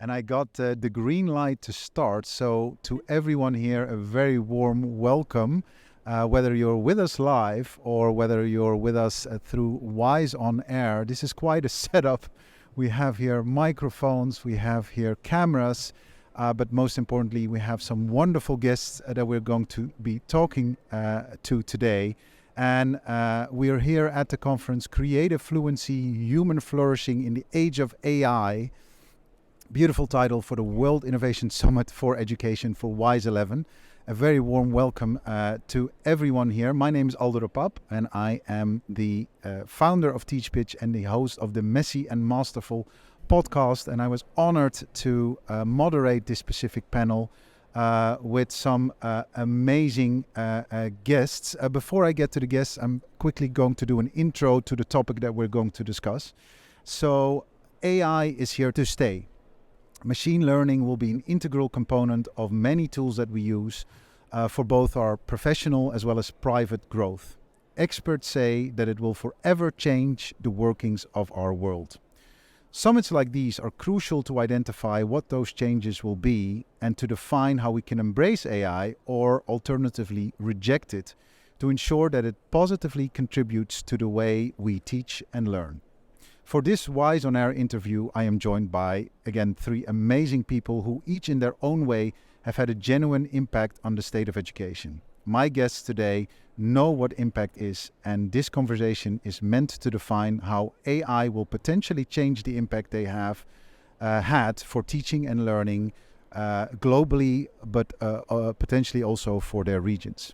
and I got the green light to start. So to everyone here, a very warm welcome. Whether you're with us live or whether you're with us through Wise on Air, this is quite a setup. We have here microphones, we have here cameras, but most importantly, we have some wonderful guests that we're going to be talking to today. And we are here at the conference, Creative Fluency, Human Flourishing in the Age of AI. Beautiful title for the World Innovation Summit for Education for WISE 11. A very warm welcome to everyone here. My name is Aldo Pap, and I am the founder of TeachPitch and the host of the Messy and Masterful podcast. And I was honored to moderate this specific panel with some amazing guests. Before I get to the guests, I'm quickly going to do an intro to the topic that we're going to discuss. So AI is here to stay. Machine learning will be an integral component of many tools that we use for both our professional as well as private growth. Experts say that it will forever change the workings of our world. Summits like these are crucial to identify what those changes will be and to define how we can embrace AI or alternatively reject it to ensure that it positively contributes to the way we teach and learn. For this Wise on Air interview, I am joined by, again, three amazing people who each in their own way have had a genuine impact on the state of education. My guests today know what impact is, and this conversation is meant to define how AI will potentially change the impact they have had for teaching and learning globally, but potentially also for their regions.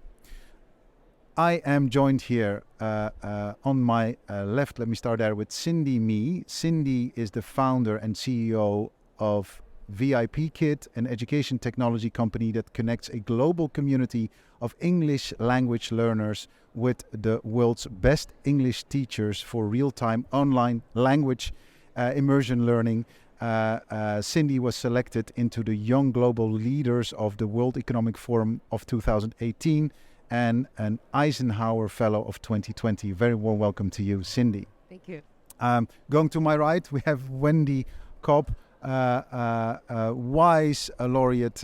I am joined here on my left. Let me start there with Cindy Mee. Cindy is the founder and CEO of VIP Kit, an education technology company that connects a global community of English language learners with the world's best English teachers for real-time online language immersion learning. Cindy was selected into the Young Global Leaders of the World Economic Forum of 2018 and an Eisenhower Fellow of 2020. Very warm welcome to you, Cindy. Thank you. Going to my right, we have Wendy Kopp, WISE laureate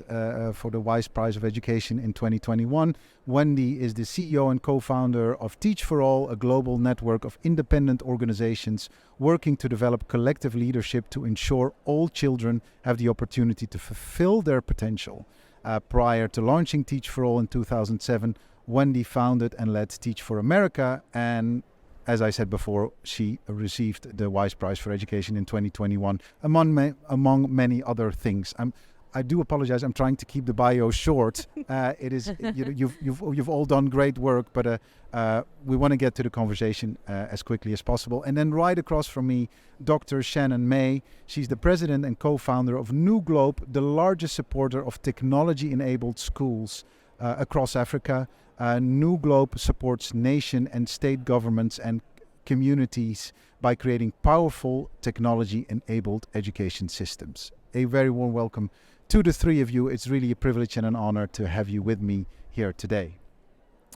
for the WISE Prize of Education in 2021. Wendy is the CEO and co-founder of Teach for All, a global network of independent organizations working to develop collective leadership to ensure all children have the opportunity to fulfill their potential. Prior to launching Teach for All in 2007, Wendy founded and led Teach for America, and as I said before, she received the WISE Prize for Education in 2021, among many other things. I do apologize. I'm trying to keep the bio short. It is you've all done great work, but we want to get to the conversation as quickly as possible. And then right across from me, Dr.Sharonn May. She's the president and co-founder of New Globe, the largest supporter of technology-enabled schools across Africa. New Globe supports nation and state governments and communities by creating powerful technology-enabled education systems. A very warm welcome to the three of you. It's really a privilege and an honor to have you with me here today.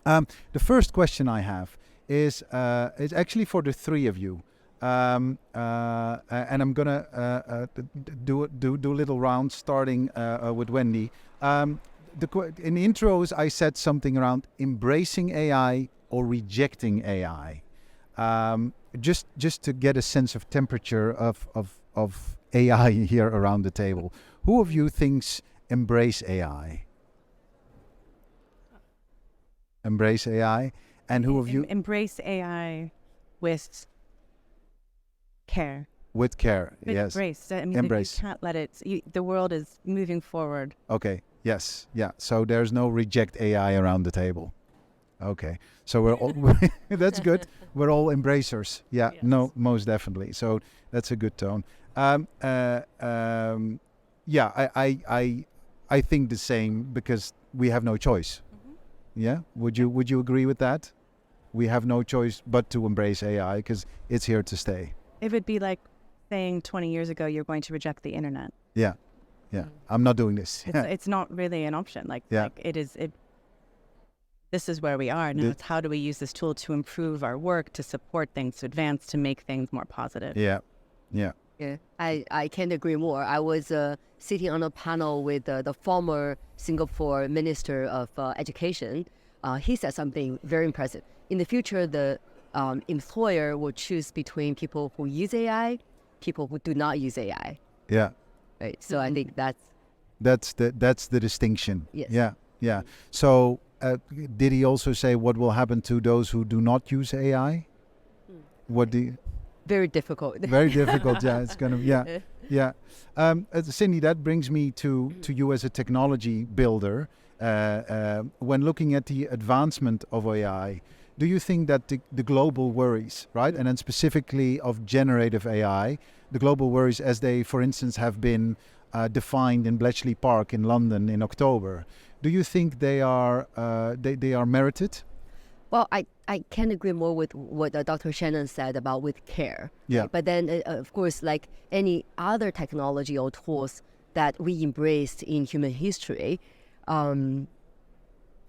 The first question I have is actually for the three of you. And I'm going to do a little round starting with Wendy. In the intros, I said something around embracing AI or rejecting AI. Just to get a sense of temperature of AI here around the table. Who of you thinks embrace AI? Embrace AI? And who of you... Embrace AI with care. With care, But yes. Embrace. I mean, Embrace. You can't let it... the world is moving forward. Okay, yes, yeah. So there's no reject AI around the table. Okay, so we're all... that's good. We're all embracers. Yeah, Yes. No, most definitely. So that's a good tone. Yeah, I think the same because we have no choice. Mm-hmm. Yeah, would you agree with that? We have no choice but to embrace AI because it's here to stay. It would be like saying 20 years ago you're going to reject the internet. Yeah, I'm not doing this. It's not really an option. Like it is. This is where we are now. It's how do we use this tool to improve our work, to support things, to advance, to make things more positive. Yeah. Yeah, I can't agree more. I was sitting on a panel with the former Singapore Minister of Education. He said something very impressive. In the future, the employer will choose between people who use AI, people who do not use AI. Yeah. Right. So I think that's the distinction. Yes. Yeah. Yeah. So did he also say what will happen to those who do not use AI? What do you, very difficult. Very difficult. Yeah, it's gonna. Yeah, yeah. Cindy, that brings me to you as a technology builder. When looking at the advancement of AI, do you think that the global worries, right, and then specifically of generative AI, the global worries as they, for instance, have been defined in Bletchley Park in London in October, do you think they are they are merited? Well, I can't agree more with what Dr.Sharonn said about with care. Yeah. Right? But then, of course, like any other technology or tools that we embraced in human history,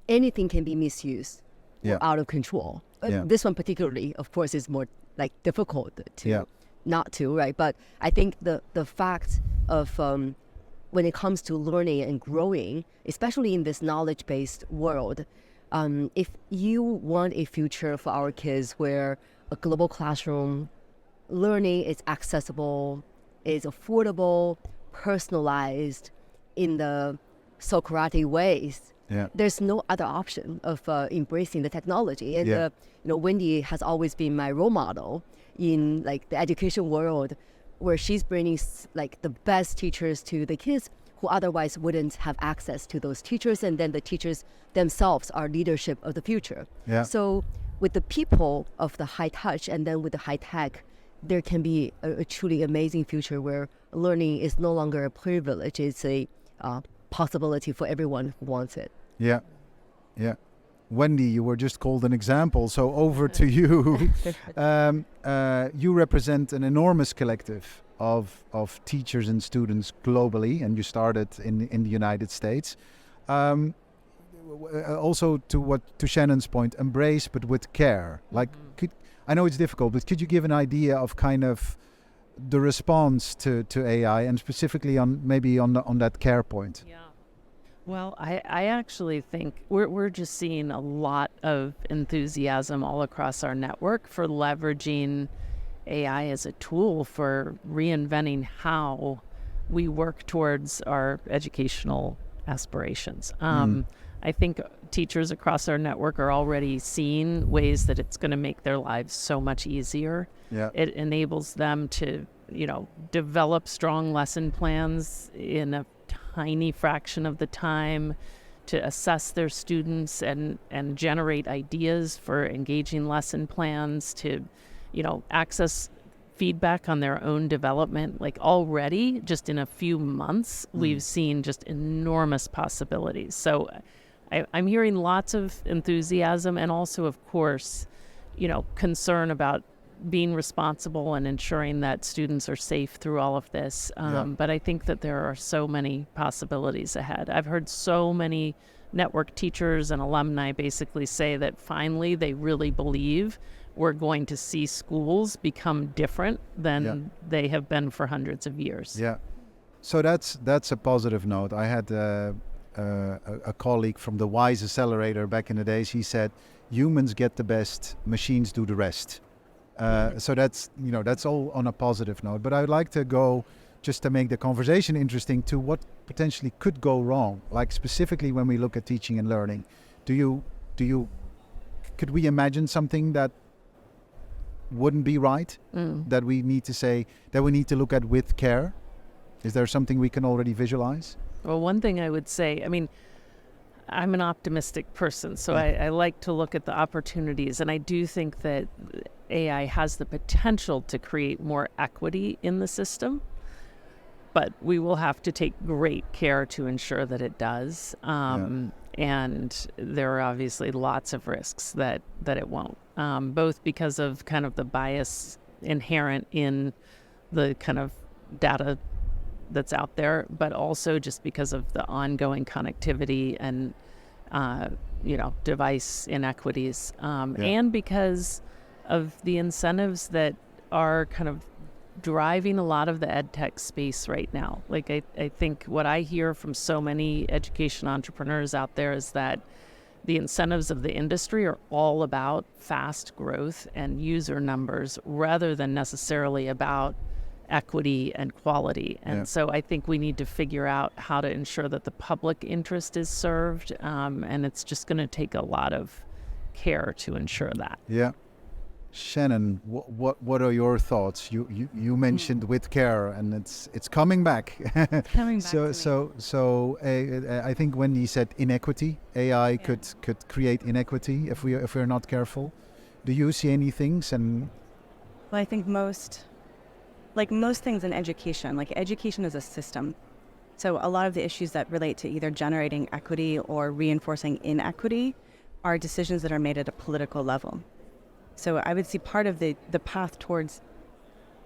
anything can be misused or out of control. This one particularly, of course, is more like difficult to not to, right? But I think the fact of when it comes to learning and growing, especially in this knowledge-based world, if you want a future for our kids where a global classroom learning is accessible, is affordable, personalized in the Socratic ways, there's no other option of embracing the technology. And Wendy has always been my role model in like the education world, where she's bringing like the best teachers to the kids who otherwise wouldn't have access to those teachers, and then the teachers themselves are leadership of the future. So with the people of the high touch and then with the high tech, there can be a truly amazing future where learning is no longer a privilege, it's a possibility for everyone who wants it. Yeah, yeah. Wendy, you were just called an example, so over to you. You represent an enormous collective of teachers and students globally, and you started in the United States. Also to Shannon's point, embrace but with care. Like, I know it's difficult, but could you give an idea of kind of the response to AI, and specifically on that care point? Yeah. Well, I actually think we're just seeing a lot of enthusiasm all across our network for leveraging AI as a tool for reinventing how we work towards our educational aspirations. I think teachers across our network are already seeing ways that it's going to make their lives so much easier. Yeah. It enables them to, develop strong lesson plans in a tiny fraction of the time, to assess their students and generate ideas for engaging lesson plans, to access feedback on their own development. Like already, just in a few months, we've seen just enormous possibilities. So I'm hearing lots of enthusiasm, and also, of course, concern about being responsible and ensuring that students are safe through all of this. But I think that there are so many possibilities ahead. I've heard so many network teachers and alumni basically say that finally they really believe we're going to see schools become different than they have been for hundreds of years. Yeah. So that's a positive note. I had a colleague from the WISE Accelerator back in the days. He said, humans get the best, machines do the rest. So that's all on a positive note. But I would like to go, just to make the conversation interesting, to what potentially could go wrong. Like specifically when we look at teaching and learning, could we imagine something that wouldn't be right? That we need to look at with care? Is there something we can already visualize? Well, one thing I would say, I'm an optimistic person, so I like to look at the opportunities, and I do think that AI has the potential to create more equity in the system, but we will have to take great care to ensure that it does. And there are obviously lots of risks that it won't, both because of kind of the bias inherent in the kind of data that's out there, but also just because of the ongoing connectivity and device inequities, and because of the incentives that are kind of driving a lot of the ed tech space right now. Like I think what I hear from so many education entrepreneurs out there is that the incentives of the industry are all about fast growth and user numbers rather than necessarily about equity and quality. And so I think we need to figure out how to ensure that the public interest is served. And it's just going to take a lot of care to ensure that. Yeah. Shannon, what are your thoughts? You mentioned with care, and it's coming back. Coming back. So I think Wendy said inequity. AI could create inequity if we're not careful. Do you see any things? And well, I think most things in education, like education is a system. So a lot of the issues that relate to either generating equity or reinforcing inequity are decisions that are made at a political level. So I would see part of the path towards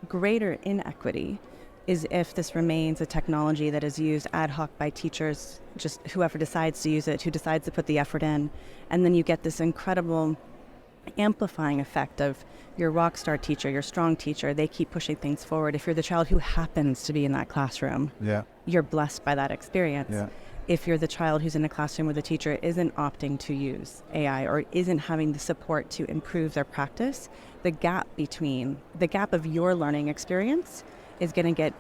greater inequity is if this remains a technology that is used ad hoc by teachers, just whoever decides to use it, who decides to put the effort in. And then you get this incredible amplifying effect of your rock star teacher, your strong teacher, they keep pushing things forward. If you're the child who happens to be in that classroom, you're blessed by that experience. Yeah. If you're the child who's in a classroom where the teacher isn't opting to use AI or isn't having the support to improve their practice, the gap of your learning experience is going to get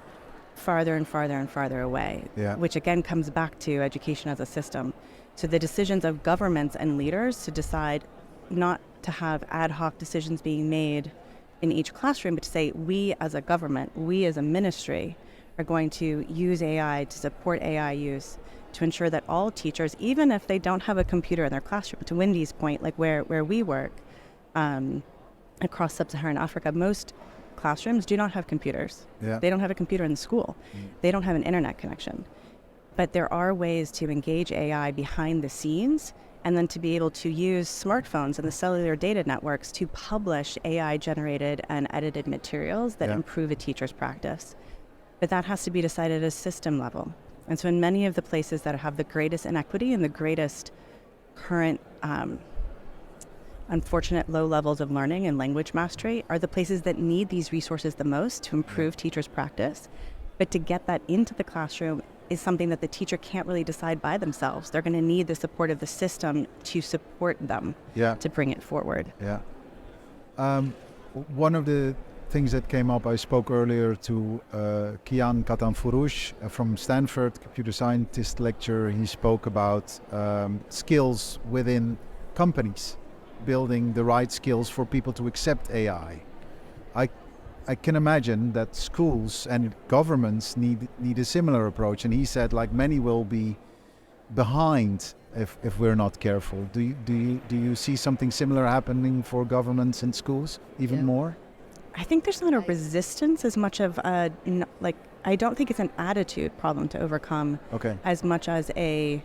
farther and farther and farther away, which again comes back to education as a system. So the decisions of governments and leaders to decide not to have ad hoc decisions being made in each classroom, but to say we as a government, we as a ministry are going to use AI to support AI use to ensure that all teachers, even if they don't have a computer in their classroom, to Wendy's point, like where we work across sub-Saharan Africa, most classrooms do not have computers. They don't have a computer in the school. They don't have an internet connection. But there are ways to engage AI behind the scenes and then to be able to use smartphones and the cellular data networks to publish AI-generated and edited materials that improve a teacher's practice. But that has to be decided at a system level. And so in many of the places that have the greatest inequity and the greatest current unfortunate low levels of learning and language mastery are the places that need these resources the most to improve teachers' practice. But to get that into the classroom is something that the teacher can't really decide by themselves. They're going to need the support of the system to support them to bring it forward. One of the things that came up, I spoke earlier to Kian Katanfurush from Stanford, computer scientist lecturer. He spoke about skills within companies, building the right skills for people to accept AI. I can imagine that schools and governments need a similar approach. And he said, like, many will be behind if we're not careful. Do you see something similar happening for governments and schools even more? I think there's not a resistance as much of I don't think it's an attitude problem to overcome as much as a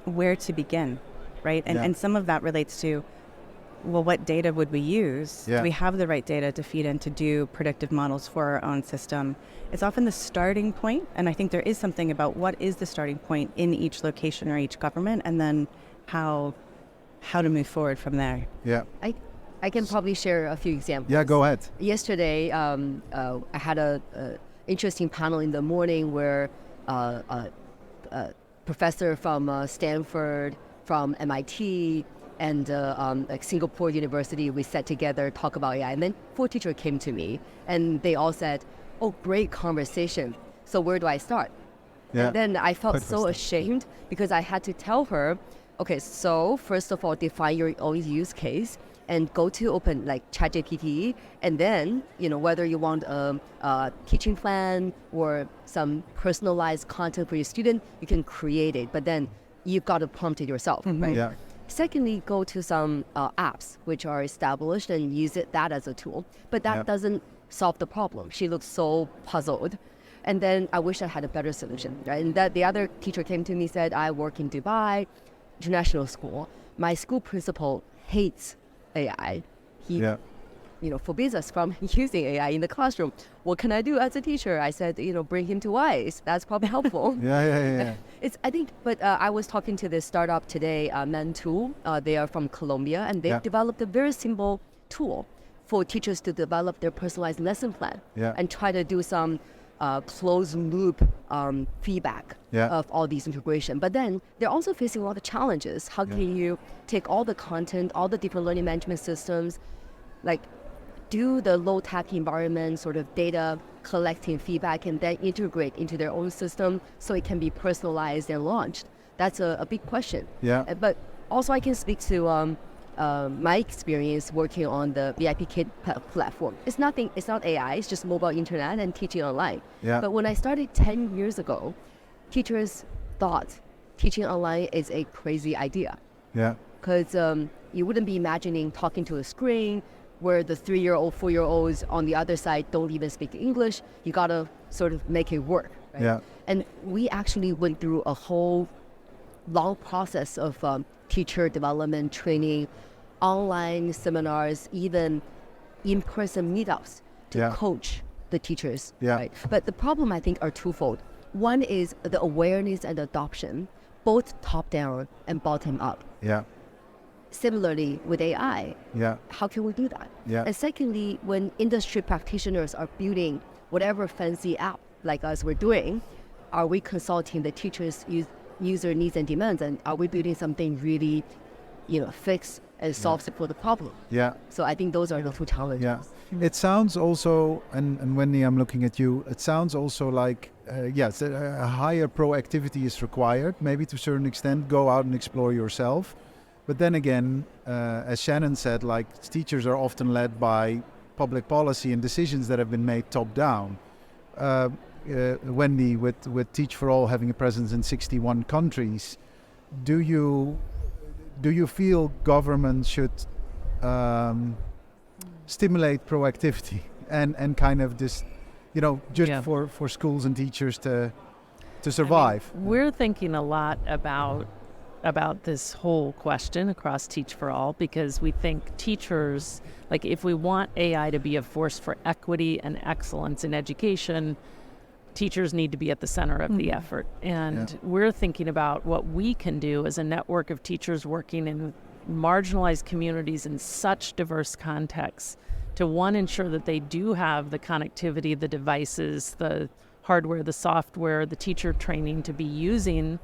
where to begin, right? And some of that relates to, well, what data would we use? Do we have the right data to feed in to do predictive models for our own system? It's often the starting point, and I think there is something about what is the starting point in each location or each government, and then how to move forward from there. I can probably share a few examples. Yeah, go ahead. Yesterday, I had a interesting panel in the morning where a professor from Stanford, from MIT, and Singapore University, we sat together, talk about AI. And then 4 teachers came to me, and they all said, "Oh, great conversation. So where do I start?" And then I felt so ashamed because I had to tell her, okay, so first of all, define your own use case and go to open like ChatGPT, and then whether you want a teaching plan or some personalized content for your student, you can create it. But then you've got to prompt it yourself, right? Secondly, go to some apps which are established and use that as a tool. But that doesn't solve the problem. She looked so puzzled. And then I wish I had a better solution. Right? And that the other teacher came to me and said, I work in Dubai, international school. My school principal hates AI. He forbids us from using AI in the classroom. What can I do as a teacher? I said, bring him to WISE. That's probably helpful. I was talking to this startup today, Mantool. They are from Colombia, and they've developed a very simple tool for teachers to develop their personalized lesson plan Yeah. and try to do some closed loop feedback Yeah. of all these integration. But then they're also facing a lot of challenges. How can you take all the content, all the different learning management systems, like do the low-tech environment sort of data collecting feedback and then integrate into their own system so it can be personalized and launched? That's a big question. Yeah. But also I can speak to my experience working on the VIP Kid platform. It's not AI, it's just mobile internet and teaching online. Yeah. But when I started 10 years ago, teachers thought teaching online is a crazy idea. Yeah. Because you wouldn't be imagining talking to a screen where the 3-year-old, 4-year-olds on the other side don't even speak English. You gotta sort of make it work. Right? Yeah. And we actually went through a whole long process of teacher development, training, online seminars, even in-person meetups to coach the teachers. Yeah. Right? But the problem, I think, are twofold. One is the awareness and adoption, both top-down and bottom-up. Yeah. Similarly, with AI, Yeah. how can we do that? Yeah. And secondly, when industry practitioners are building whatever fancy app like us we're doing, are we consulting the teachers' user needs and demands, and are we building something really, fix and solves it for the problem? Yeah. So I think those are the two challenges. Yeah. It sounds also, and Wendy, I'm looking at you, it sounds also like, yes, a higher proactivity is required, maybe to a certain extent, go out and explore yourself. But then again, as Shannon said, like teachers are often led by public policy and decisions that have been made top down. Wendy, with Teach for All having a presence in 61 countries, do you feel government should stimulate proactivity and kind of this, just for schools and teachers to survive? We're thinking a lot about this whole question across Teach for All, because we think teachers, like if we want AI to be a force for equity and excellence in education, teachers need to be at the center of the effort. And we're thinking about what we can do as a network of teachers working in marginalized communities in such diverse contexts to, one, ensure that they do have the connectivity, the devices, the hardware, the software, the teacher training to be using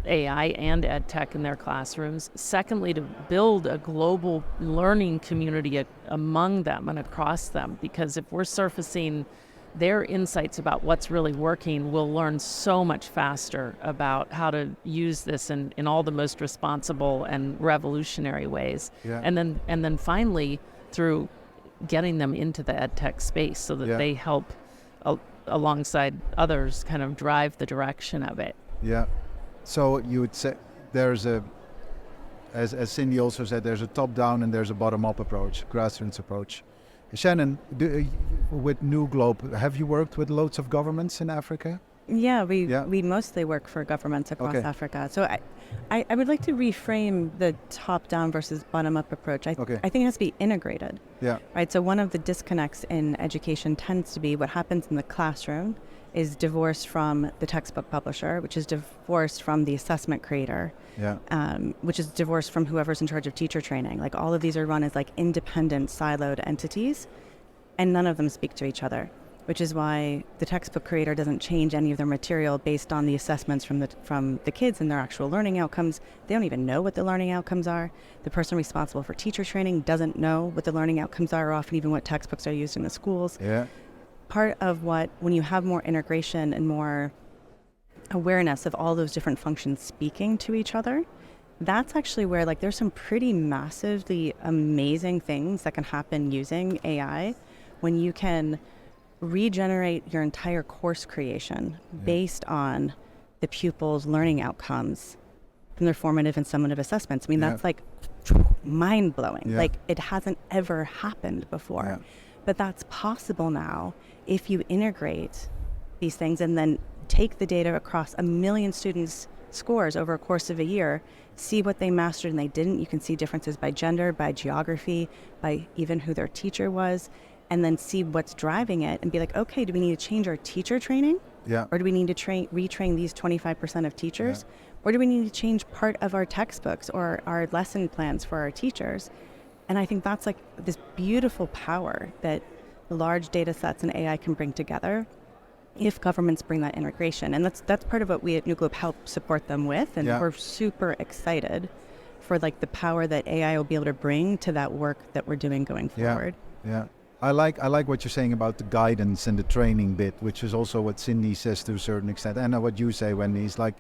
AI and ed tech in their classrooms. Secondly, to build a global learning community among them and across them, because if we're surfacing their insights about what's really working, we'll learn so much faster about how to use this in all the most responsible and revolutionary ways. Yeah. And then finally, through getting them into the ed tech space so that they help alongside others kind of drive the direction of it. Yeah. So you would say there's as Cindy also said, there's a top-down and there's a bottom-up approach, grassroots approach. Shannon, with New Globe, have you worked with loads of governments in Africa? Yeah, we mostly work for governments across Africa. So I would like to reframe the top-down versus bottom-up approach. I think it has to be integrated. Yeah. Right. So one of the disconnects in education tends to be what happens in the classroom is divorced from the textbook publisher, which is divorced from the assessment creator, which is divorced from whoever's in charge of teacher training. Like all of these are run as like independent, siloed entities, and none of them speak to each other, which is why the textbook creator doesn't change any of their material based on the assessments from the kids and their actual learning outcomes. They don't even know what the learning outcomes are. The person responsible for teacher training doesn't know what the learning outcomes are, or often even what textbooks are used in the schools. Yeah. Part of when you have more integration and more awareness of all those different functions speaking to each other, that's actually where like there's some pretty massively amazing things that can happen using AI when you can regenerate your entire course creation based on the pupils' learning outcomes from their formative and summative assessments. I mean, that's like mind-blowing. Like it hasn't ever happened before. But that's possible now if you integrate these things and then take the data across 1 million students' scores over a course of a year, see what they mastered and they didn't. You can see differences by gender, by geography, by even who their teacher was, and then see what's driving it and be like, okay, do we need to change our teacher training? Yeah. Or do we need to retrain these 25% of teachers? Or do we need to change part of our textbooks or our lesson plans for our teachers? And I think that's like this beautiful power that large data sets and AI can bring together if governments bring that integration. And that's part of what we at New Globe help support them with. And we're super excited for like the power that AI will be able to bring to that work that we're doing going forward. Yeah. I like what you're saying about the guidance and the training bit, which is also what Cindy says to a certain extent. And what you say, Wendy, is like,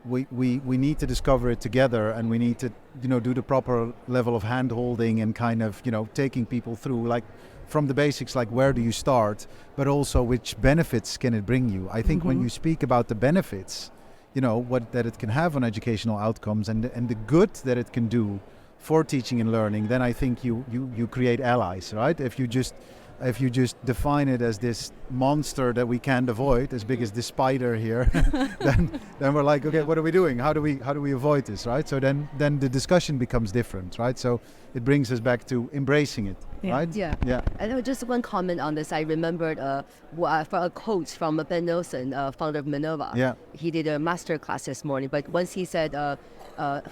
we need to discover it together, and we need to, do the proper level of hand holding and kind of, taking people through, like from the basics, like where do you start, but also which benefits can it bring you. I think when you speak about the benefits, what that it can have on educational outcomes and the good that it can do for teaching and learning, then I think you create allies, right? If you just define it as this monster that we can't avoid, as big as this spider here, then we're like, okay, what are we doing? How do we avoid this, right? So then the discussion becomes different, right? So it brings us back to embracing it, right? Yeah. And just one comment on this. I remembered for a quote from Ben Nelson, founder of Minerva. Yeah. He did a master class this morning, but once he said,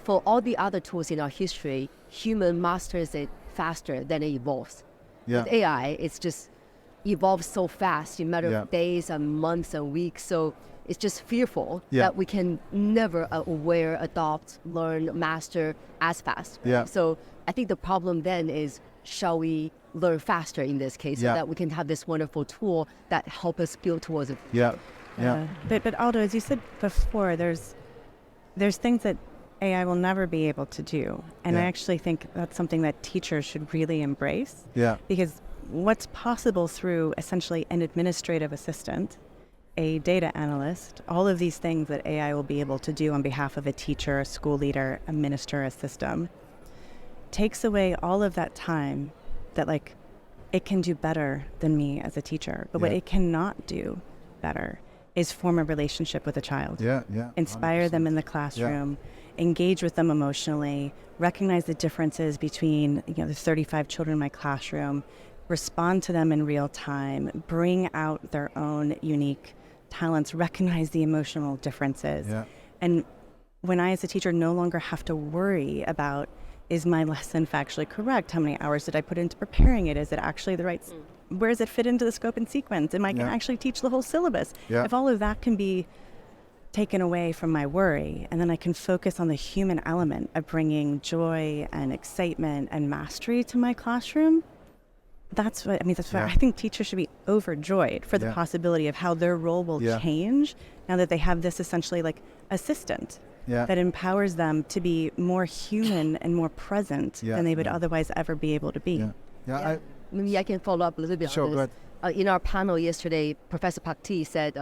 for all the other tools in our history, human masters it faster than it evolves. Yeah. With AI, it's just evolves so fast in a matter of days and months and weeks. So it's just fearful that we can never aware, adopt, learn, master as fast. Right? Yeah. So I think the problem then is, shall we learn faster in this case so that we can have this wonderful tool that help us build towards it? But Aldo, as you said before, there's things that AI will never be able to do. And I actually think that's something that teachers should really embrace. Yeah. Because what's possible through essentially an administrative assistant, a data analyst, all of these things that AI will be able to do on behalf of a teacher, a school leader, a minister, a system, takes away all of that time that like it can do better than me as a teacher. But what it cannot do better is form a relationship with a child. Inspire 100%. Them in the classroom. Engage with them emotionally, recognize the differences between the 35 children in my classroom, respond to them in real time, bring out their own unique talents, recognize the emotional differences. And when I as a teacher no longer have to worry about, is my lesson factually correct? How many hours did I put into preparing it? Is it actually the right, where does it fit into the scope and sequence? Am I going to actually teach the whole syllabus? If all of that can be taken away from my worry, and then I can focus on the human element of bringing joy and excitement and mastery to my classroom, that's what I think teachers should be overjoyed for the possibility of how their role will change now that they have this essentially like assistant that empowers them to be more human and more present than they would otherwise ever be able to be. Maybe I can follow up a little bit on this. In our panel yesterday, Professor Pakti said,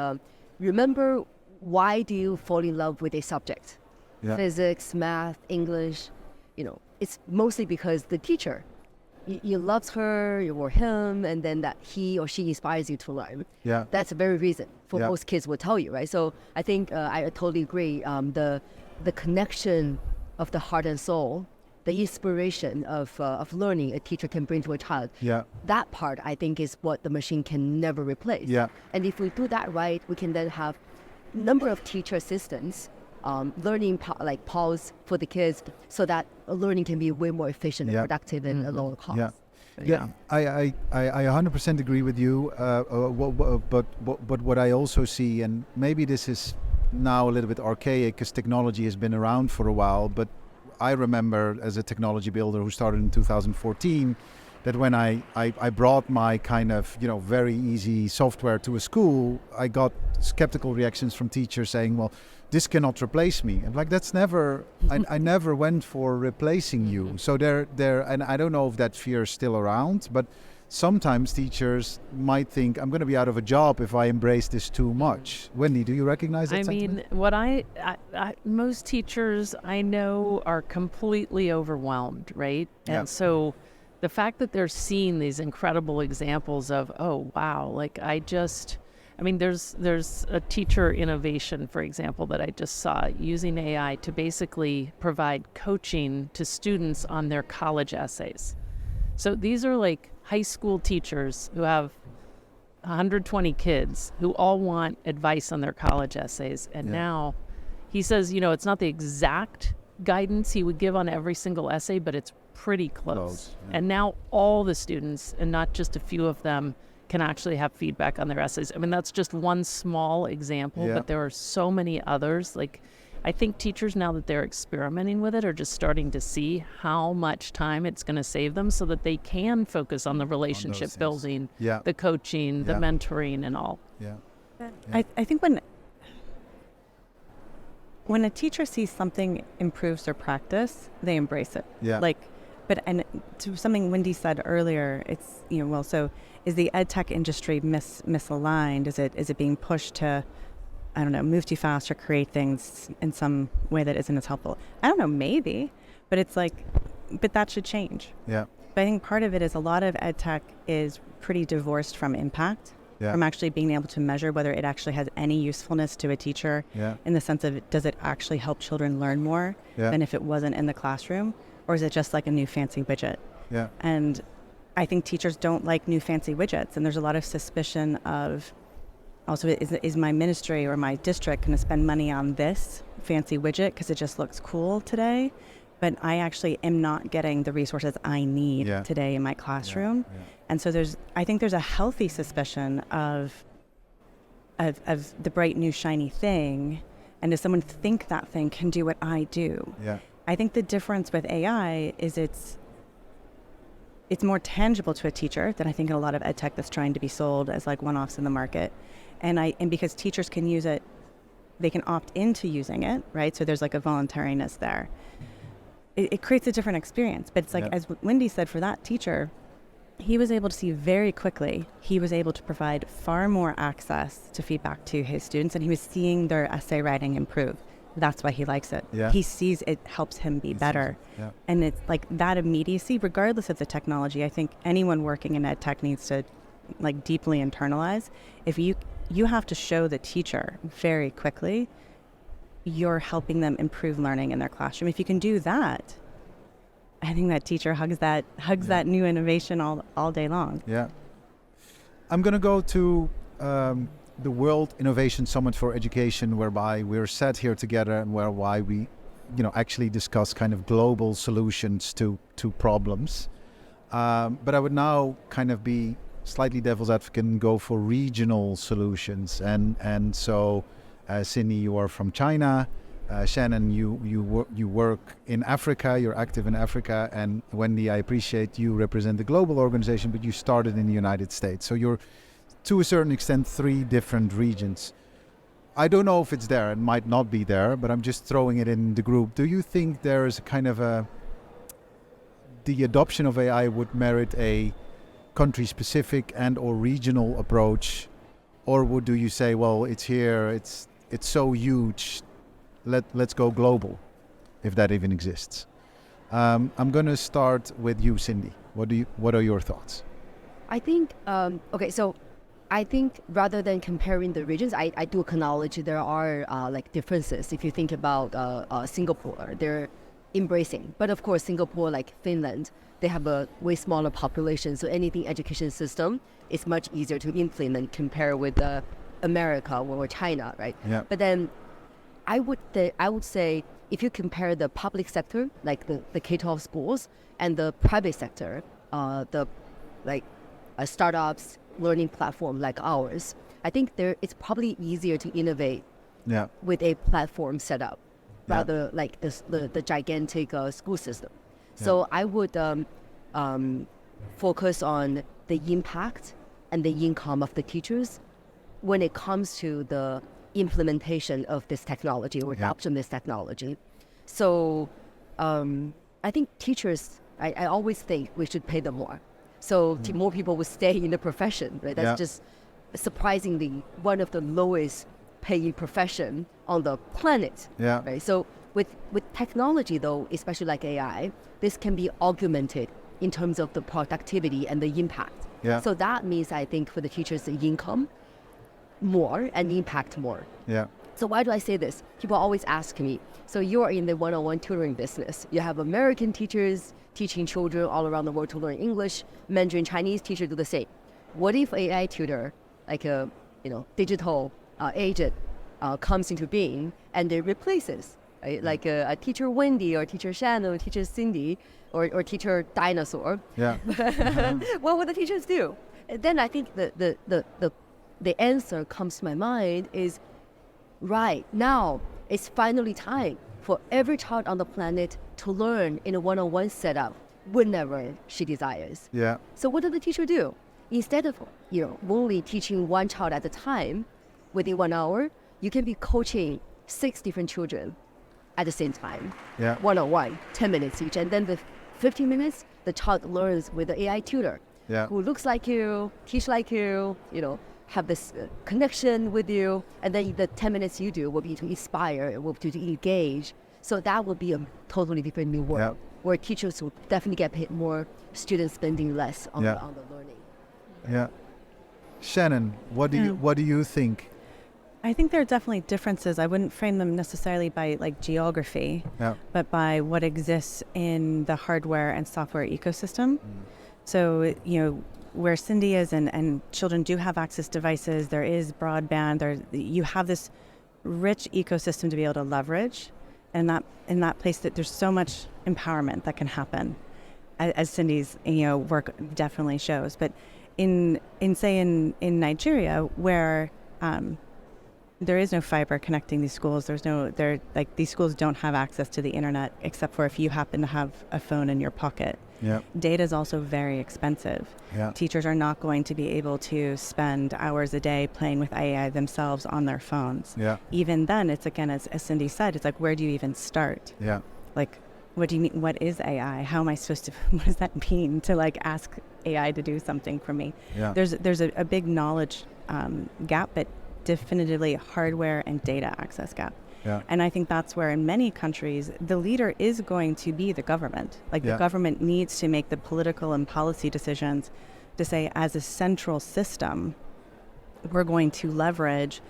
remember, why do you fall in love with a subject? Physics, math, English, it's mostly because the teacher, you love her or him, and then that he or she inspires you to learn. That's the very reason for most kids will tell you, right? So I think I totally agree. The connection of the heart and soul, the inspiration of learning a teacher can bring to a child. That part I think is what the machine can never replace. And if we do that right, we can then have number of teacher assistants, learning pause for the kids, so that learning can be way more efficient and productive and at lower cost. I 100% agree with you. But what I also see, and maybe this is now a little bit archaic because technology has been around for a while, but I remember as a technology builder who started in 2014, that when I brought my kind of, very easy software to a school, I got skeptical reactions from teachers saying, well, this cannot replace me. And like, that's never, I never went for replacing you. So and I don't know if that fear is still around, but sometimes teachers might think, I'm going to be out of a job if I embrace this too much. Wendy, do you recognize that sentiment? What most teachers I know are completely overwhelmed, right? And so the fact that they're seeing these incredible examples of, oh, wow, like there's a teacher innovation, for example, that I just saw using AI to basically provide coaching to students on their college essays. So these are like high school teachers who have 120 kids who all want advice on their college essays. And now he says, it's not the exact guidance he would give on every single essay, but it's pretty close. Yeah. And now all the students, and not just a few of them, can actually have feedback on their essays. I mean, that's just one small example, but there are so many others. Like, I think teachers, now that they're experimenting with it, are just starting to see how much time it's going to save them so that they can focus on the relationship building, the coaching, the mentoring, and all. Yeah. I think when a teacher sees something improves their practice, they embrace it. Yeah. And to something Wendy said earlier, it's, so is the ed tech industry misaligned? Is it being pushed to, I don't know, move too fast or create things in some way that isn't as helpful? I don't know, maybe, but but that should change. Yeah. But I think part of it is a lot of ed tech is pretty divorced from impact, from actually being able to measure whether it actually has any usefulness to a teacher in the sense of, does it actually help children learn more than if it wasn't in the classroom? Or is it just like a new fancy widget? Yeah. And I think teachers don't like new fancy widgets. And there's a lot of suspicion of, also, is my ministry or my district going to spend money on this fancy widget because it just looks cool today? But I actually am not getting the resources I need today in my classroom. Yeah. And so I think there's a healthy suspicion of the bright new shiny thing. And does someone think that thing can do what I do? Yeah. I think the difference with AI is it's more tangible to a teacher than I think in a lot of ed tech that's trying to be sold as like one-offs in the market. And because teachers can use it, they can opt into using it, right? So there's like a voluntariness there. It creates a different experience. But it's like, as Wendy said, for that teacher, he was able to see very quickly, he was able to provide far more access to feedback to his students, and he was seeing their essay writing improve. That's why he likes it. Yeah. He sees it helps him be better. Yeah. And it's like that immediacy, regardless of the technology, I think anyone working in ed tech needs to like deeply internalize. If you have to show the teacher very quickly, you're helping them improve learning in their classroom. If you can do that, I think that teacher hugs that new innovation all day long. Yeah. I'm going to go to the World Innovation Summit for Education, whereby we're sat here together and whereby we, actually discuss kind of global solutions to problems. But I would now kind of be slightly devil's advocate and go for regional solutions. And so, Cindy, you are from China. Shannon, you work in Africa. You're active in Africa. And Wendy, I appreciate you represent the global organization, but you started in the United States. So you're, to a certain extent, 3 different regions. I don't know if it's there. It might not be there, but I'm just throwing it in the group. Do you think there is kind of the adoption of AI would merit a country-specific and or regional approach? Or do you say, well, it's here, it's so huge, let's go global, if that even exists? I'm going to start with you, Cindy. What are your thoughts? I think, so I think rather than comparing the regions, I do acknowledge there are differences. If you think about Singapore, they're embracing. But of course, Singapore, like Finland, they have a way smaller population. So anything education system is much easier to implement compared with America or China, right? Yeah. But then I would say if you compare the public sector, like the K-12 schools, and the private sector, startups, learning platform like ours, I think it's probably easier to innovate with a platform setup rather like the gigantic school system. Yeah. So I would focus on the impact and the income of the teachers when it comes to the implementation of this technology or adoption of this technology. So I think teachers, I always think we should pay them more. So more people will stay in the profession, right? That's just surprisingly one of the lowest paying profession on the planet. Yeah. Right. So with technology though, especially like AI, this can be augmented in terms of the productivity and the impact. Yeah. So that means I think for the teachers the income more and impact more. Yeah. So why do I say this? People always ask me, so you are in the one-on-one tutoring business. You have American teachers teaching children all around the world to learn English, Mandarin, Chinese teachers do the same. What if AI tutor, like a digital agent comes into being and it replaces right? Like a teacher Wendy or teacher Shannon or teacher Cindy or teacher Dinosaur. Yeah. What would the teachers do? And then I think the answer comes to my mind is, right, now it's finally time for every child on the planet to learn in a one-on-one setup whenever she desires. Yeah. So what does the teacher do? Instead of only teaching one child at a time within 1 hour, you can be coaching 6 different children at the same time. Yeah. One-on-one, 10 minutes each. And then the 15 minutes, the child learns with the AI tutor who looks like you, teach like you, have this connection with you. And then the 10 minutes you do will be to inspire, will be to engage. So that will be a totally different new world where teachers will definitely get paid more, students spending less on the learning. Yeah. Shannon, what do you think? I think there are definitely differences. I wouldn't frame them necessarily by like geography, but by what exists in the hardware and software ecosystem. So, where Cindy is and children do have access devices, there is broadband, you have this rich ecosystem to be able to leverage. And in that place that there's so much empowerment that can happen, as Cindy's work definitely shows. But in Nigeria, where there is no fiber connecting these schools, these schools don't have access to the internet except for if you happen to have a phone in your pocket. Data is also very expensive. Teachers are not going to be able to spend hours a day playing with AI themselves on their phones. Even then, it's again, as Cindy said, it's like, where do you even start? Like, what do you mean? What is AI? How am I supposed to? What does that mean to like ask AI to do something for me? There's a big knowledge gap, but definitively hardware and data access gap. And I think that's where in many countries, the leader is going to be the government. Like the government needs to make the political and policy decisions to say, as a central system, we're going to leverage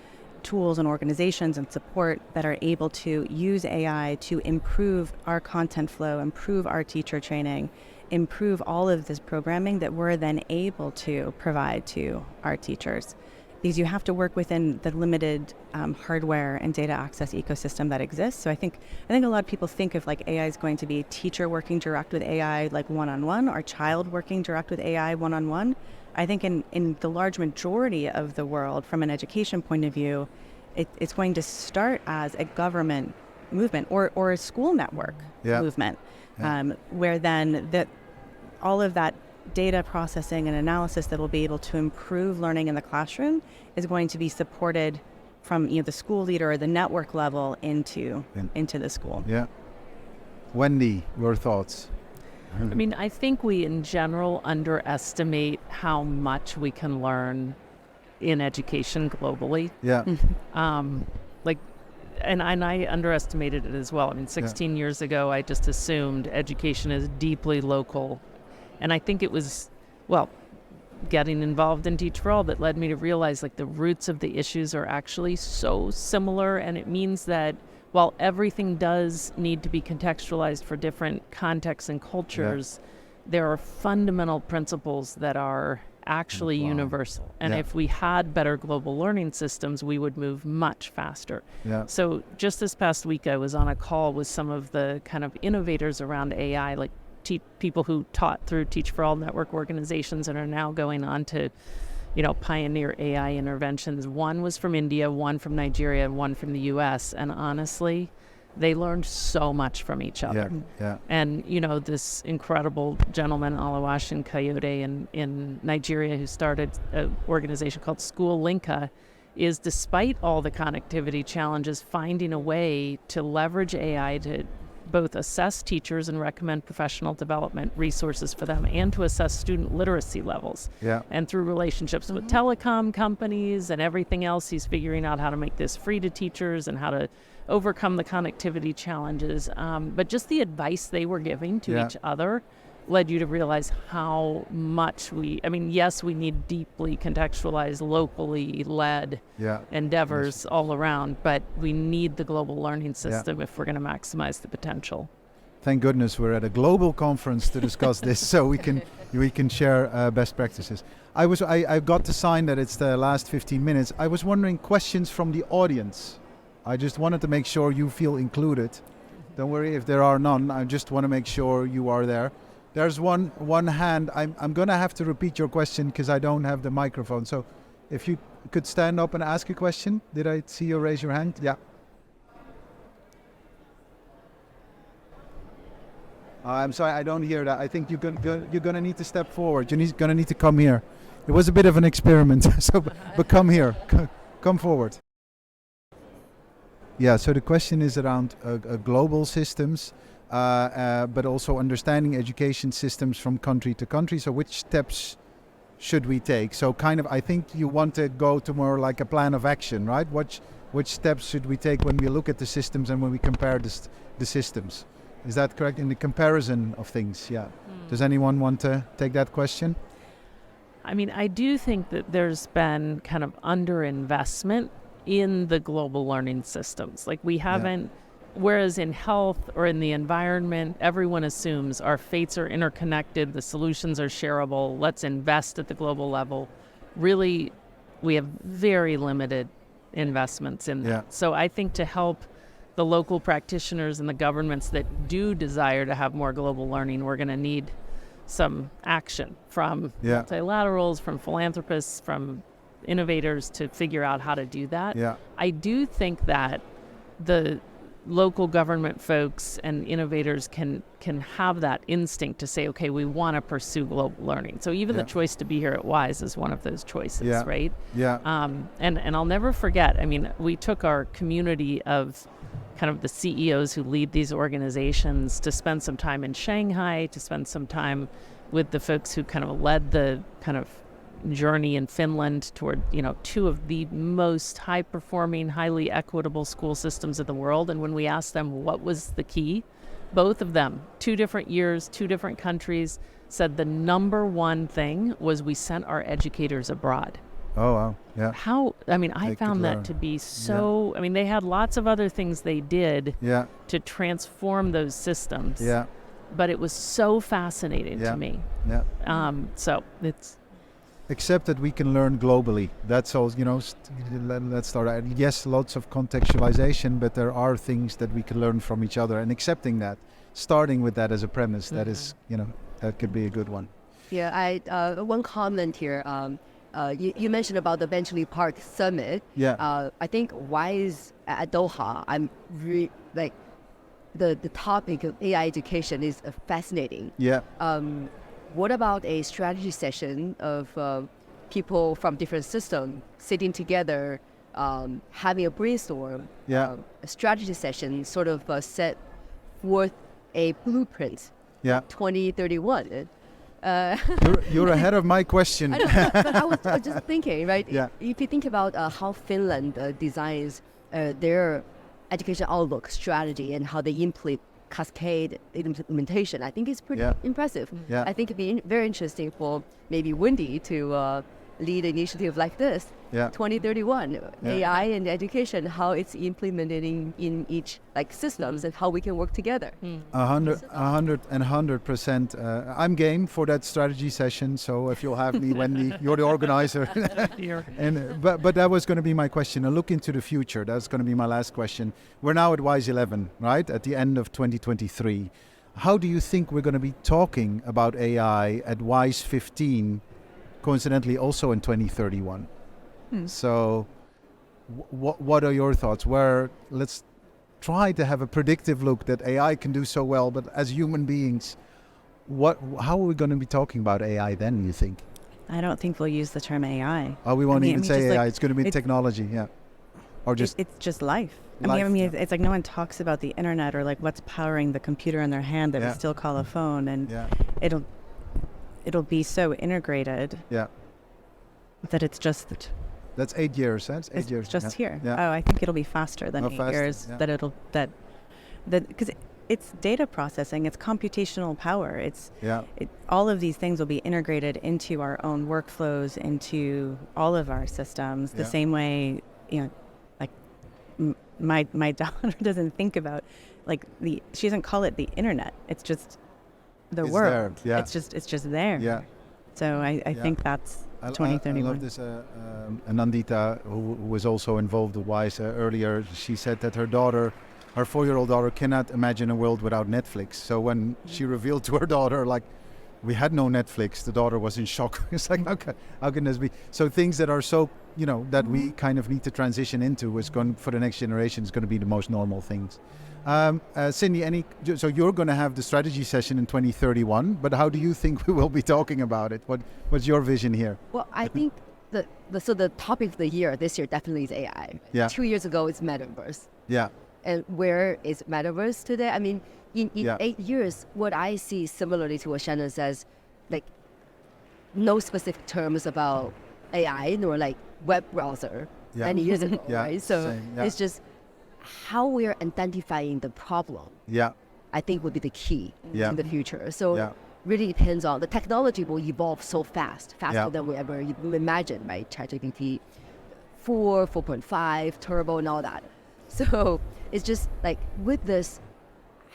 tools and organizations and support that are able to use AI to improve our content flow, improve our teacher training, improve all of this programming that we're then able to provide to our teachers. Because you have to work within the limited hardware and data access ecosystem that exists. So I think a lot of people think of like AI is going to be teacher working direct with AI like one-on-one or child working direct with AI one-on-one. I think in the large majority of the world, from an education point of view, it's going to start as a government movement or a school network movement, where then all of that data processing and analysis that will be able to improve learning in the classroom is going to be supported from the school leader or the network level into the school. Wendy, your thoughts? I mean, I think we in general underestimate how much we can learn in education globally. And I underestimated it as well. I mean, 16 years ago, I just assumed education is deeply local. And I think it was, getting involved in Teach for All that led me to realize like the roots of the issues are actually so similar. And it means that while everything does need to be contextualized for different contexts and cultures, there are fundamental principles that are actually universal. And if we had better global learning systems, we would move much faster. So just this past week, I was on a call with some of the kind of innovators around AI, like people who taught through Teach for All network organizations and are now going on to, pioneer AI interventions. One was from India, one from Nigeria, and one from the US. And honestly, they learned so much from each other. And, this incredible gentleman, Olawashin Coyote in Nigeria, who started an organization called School Linka, is despite all the connectivity challenges, finding a way to leverage AI to both assess teachers and recommend professional development resources for them and to assess student literacy levels. And through relationships with telecom companies and everything else, he's figuring out how to make this free to teachers and how to overcome the connectivity challenges. But just the advice they were giving to each other led you to realize how much yes, we need deeply contextualized, locally led endeavors all around, but we need the global learning system if we're going to maximize the potential. Thank goodness we're at a global conference to discuss this, so we can share best practices. I got the sign that it's the last 15 minutes. I was wondering, questions from the audience. I just wanted to make sure you feel included. Don't worry if there are none. I just want to make sure you are there. There's one hand. I'm going to have to repeat your question because I don't have the microphone. So if you could stand up and ask a question. Did I see you raise your hand? Yeah. I'm sorry, I don't hear that. I think you're going to need to step forward. You're going to need to come here. It was a bit of an experiment, but come here. Come forward. Yeah, so the question is around global systems, but also understanding education systems from country to country. So which steps should we take? So kind of, I think you want to go to more like a plan of action, right? Which steps should we take when we look at the systems and when we compare the systems? Is that correct? In the comparison of things, yeah. Does anyone want to take that question? I mean, I do think that there's been kind of underinvestment in the global learning systems. Like we haven't, whereas in health or in the environment, everyone assumes our fates are interconnected, the solutions are shareable, let's invest at the global level. Really, we have very limited investments in that. Yeah. So I think to help the local practitioners and the governments that do desire to have more global learning, we're going to need some action from multilaterals, from philanthropists, from innovators to figure out how to do that. Yeah. I do think that the local government folks and innovators can have that instinct to say, okay, we want to pursue global learning. So even the choice to be here at WISE is one of those choices, right? Yeah. And I'll never forget, I mean, we took our community of kind of the CEOs who lead these organizations to spend some time in Shanghai, to spend some time with the folks who kind of led the kind of journey in Finland toward, two of the most high-performing, highly equitable school systems in the world. And when we asked them what was the key, both of them, 2 different years, 2 different countries, said the number one thing was we sent our educators abroad. Oh, wow. Yeah. I found that to be so, they had lots of other things they did to transform those systems. Yeah. But it was so fascinating to me. Yeah. So it's... Except that we can learn globally. That's all, let's start. Yes, lots of contextualization, but there are things that we can learn from each other, and accepting that, starting with that as a premise, that is, that could be a good one. Yeah, one comment here. You mentioned about the Benchley Park Summit. Yeah. I think WISE at Doha, I'm like the topic of AI education is fascinating. Yeah. What about a strategy session of people from different systems sitting together, having a brainstorm? Yeah. A strategy session sort of set forth a blueprint. Yeah. 2031. You're ahead of my question. I know, but I was just thinking, right? Yeah. If you think about how Finland designs their education outlook strategy and how they cascade implementation, I think it's pretty impressive. Yeah. I think it'd be very interesting for maybe Wendy to lead an initiative like this. 2031, AI and education, how it's implemented in each systems and how we can work together. 100%. I'm game for that strategy session. So if you'll have me, Wendy, you're the organizer. But that was going to be my question. A look into the future. That's going to be my last question. We're now at WISE 11, right? At the end of 2023. How do you think we're going to be talking about AI at WISE 15, coincidentally also in 2031? So what are your thoughts? Let's try to have a predictive look that AI can do so well, but as human beings, how are we going to be talking about AI then, you think? I don't think we'll use the term AI. Oh, we won't even say AI. It's going to be technology, or just it's just life. It's like no one talks about the internet or what's powering the computer in their hand that we still call a phone, and it'll be so integrated that it's just that's 8 years. That's 8 years. Just here. Yeah. Oh, I think it'll be faster than 8 years. Yeah. Because it's data processing, it's computational power. All of these things will be integrated into our own workflows, into all of our systems. The same way, my daughter doesn't think about she doesn't call it the internet. It's just the world. There. Yeah. It's just there. Yeah. So I think that's 2031. I love this. Nandita, who was also involved with WISE earlier, she said that her 4-year-old daughter cannot imagine a world without Netflix. So when she revealed to her daughter, like, we had no Netflix, the daughter was in shock. It's like, how can this be? So things that are so, that we kind of need to transition into is going, for the next generation, is going to be the most normal things. Cindy, so you're going to have the strategy session in 2031, but how do you think we will be talking about it? What's your vision here? Well, I think the topic of the year this year definitely is AI. Yeah. 2 years ago, it's metaverse. Yeah. And where is metaverse today? I mean, in 8 years, what I see similarly to what Shannon says, like, no specific terms about AI nor like web browser many years ago, right? So it's just how we're identifying the problem. Yeah. I think would be the key to the future. So really depends on the technology will evolve so faster than we ever imagined, right? ChatGPT 4, 4.5, turbo and all that. So it's just like with this,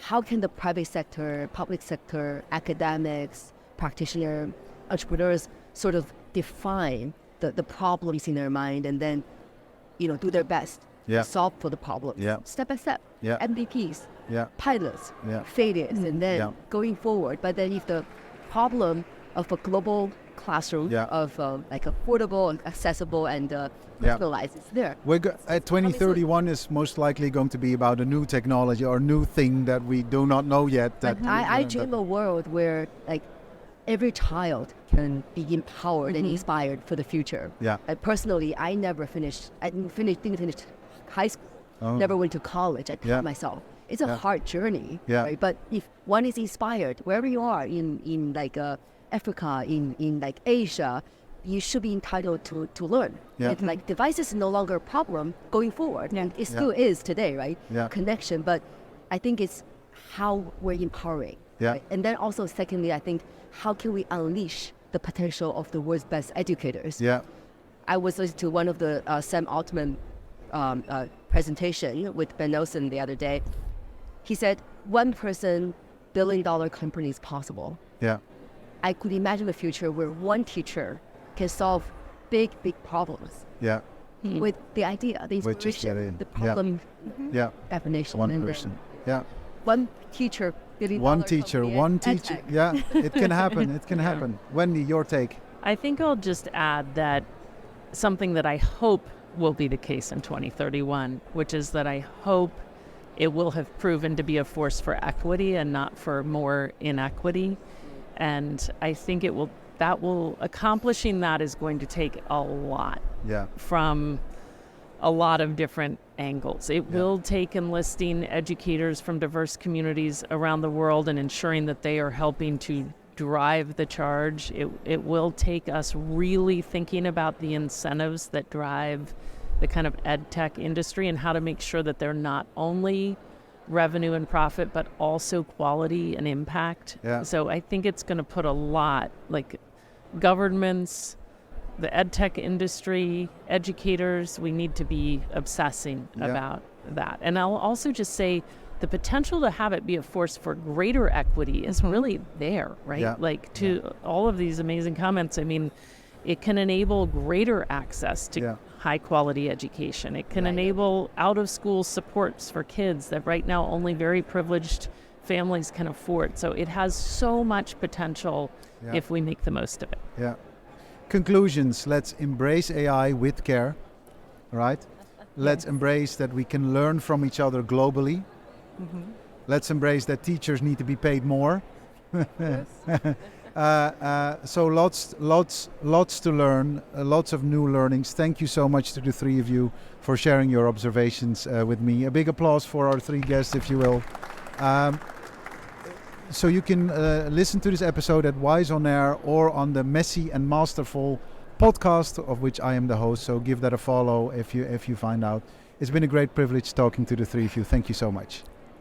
how can the private sector, public sector, academics, practitioner, entrepreneurs sort of define the problems in their mind and then, do their best to solve for the problems step by step, MVPs, pilots, failures, and then going forward. But then if the problem of a global classroom of like affordable and accessible and personalized is there. At 2031 is most likely going to be about a new technology or new thing that we do not know yet. That I dream a world where like every child can be empowered and inspired for the future. Yeah. Personally, I didn't finish high school. Never went to college. I taught myself. It's a hard journey. Yeah. Right? But if one is inspired, wherever you are in like Africa, in like Asia, you should be entitled to learn. Yeah. It's like devices is no longer a problem going forward. And it still is today, right? Yeah. Connection. But I think it's how we're empowering. Yeah. Right? And then also secondly, I think how can we unleash the potential of the world's best educators? Yeah. I was listening to one of the Sam Altman presentation with Ben Nelson the other day. He said 1% billion-dollar company is possible. Yeah. I could imagine a future where one teacher can solve big problems. Yeah. With the idea, the inspiration, the problem definition. One person. Yeah. One teacher. One teacher. Yeah. It can happen. It can happen. Wendy, your take. I think I'll just add that something that I hope will be the case in 2031, which is that I hope it will have proven to be a force for equity and not for more inequity. And I think accomplishing that is going to take a lot from a lot of different angles. It will take enlisting educators from diverse communities around the world and ensuring that they are helping to drive the charge. It will take us really thinking about the incentives that drive the kind of ed tech industry and how to make sure that they're not only revenue and profit, but also quality and impact. Yeah. So I think it's going to put a lot, like governments, the ed tech industry, educators, we need to be obsessing about that. And I'll also just say the potential to have it be a force for greater equity is really there, right? Yeah. Like to all of these amazing comments, I mean, it can enable greater access to high quality education. It can enable out of school supports for kids that right now only very privileged families can afford. So it has so much potential if we make the most of it. Yeah. Conclusions, let's embrace AI with care, right? Let's embrace that we can learn from each other globally. Mm-hmm. Let's embrace that teachers need to be paid more. So lots to learn, lots of new learnings. Thank you so much to the three of you for sharing your observations with me. A big applause for our three guests, if you will. So you can listen to this episode at WISE on Air or on the Messy and Masterful podcast, of which I am the host. So give that a follow if you find out. It's been a great privilege talking to the three of you. Thank you so much.